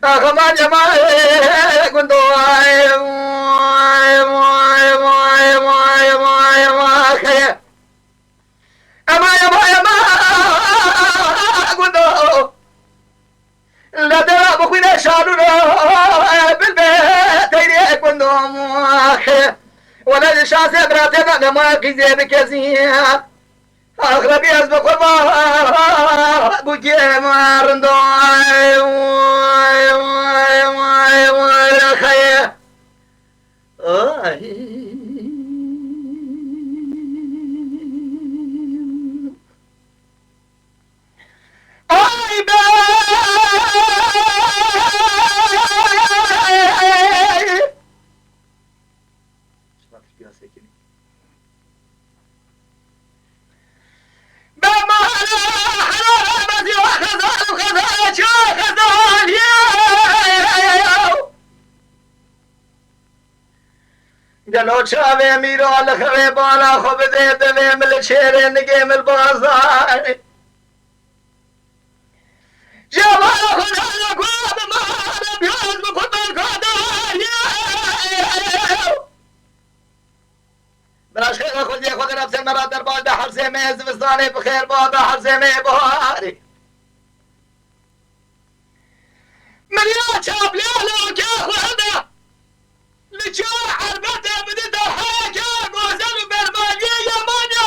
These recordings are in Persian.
أخمان يا ما كنت لا ترى بخوينا شارنا بالبيت هيري كنت ولا شاسع براتنا ما كذب كزيا أغلبي أسبق ما بوجي ما رندوي خير جلو شاوي ميرو لخوي بالا خوب زيد ويمل شير نجيم البازار جمال خدا لقواب ما بيوز بخطر خدا بلاش خير خذ يا خذ نفس المرات دربال ده حرسي ميز فستاني بخير بادا حرسي مي بهاري مليان شاب ليالو كيا خدا لجوا حربته بدت حاجة غزل برمانية يا مان يا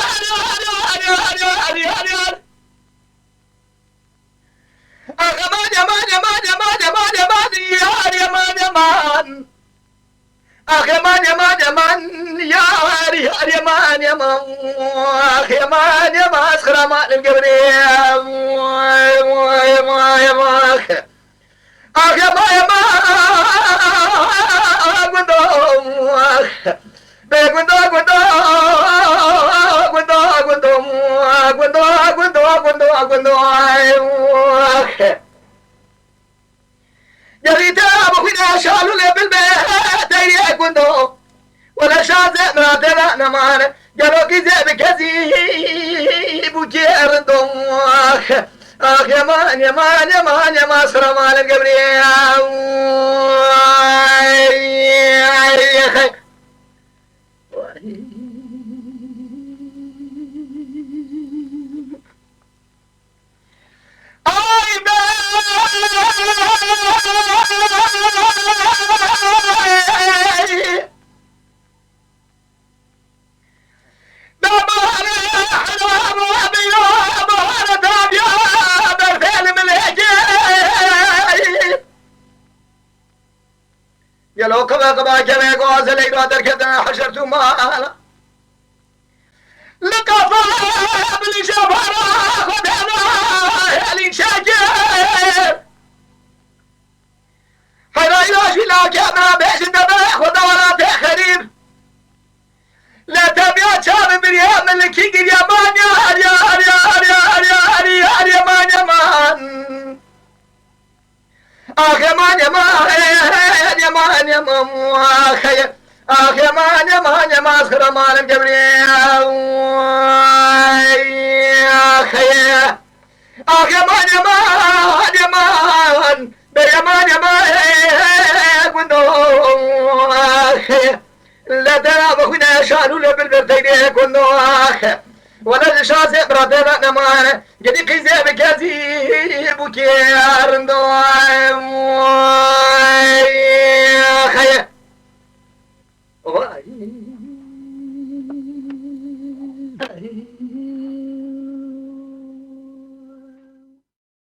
أخمان يا مان يا مان يا مان يا مان يا مان يا مان يا مان أخمان يا مان يا مان يا مان يا مان يا مان يا مان أسخر مان القبري يا مان أخ يا مان يا مان جريت ابوكنا شالوا لي بالبيت هي كنتو ولا شاذ مراتنا نمان جلو كذا بكذي بوجيرندو اخ يا مان يا مان يا مان يا مان سر مال القبر يا اخي يلو كبا كبا كبا قوز لي قادر كذا حشرت مالا لقفا بلي شفرا خدنا يلي شاكر حيرا يلاش لا كما بيش الدبا خدا ولا تخريب لا تبيع شاب بريام اللي كيجي يا مان يا مان يا مان اخ يا مان يا مان يا مان يا مان اخ يا مان يا مان يا مان اسخر مان الجبري اخ يا مان يا مان يا مان يا مان يا مان كنتو لا ترى بخنا شانو بالبرتين كنتو ولا الشاسع براتنا نمان جدي كيزي بكازي بوكي رندو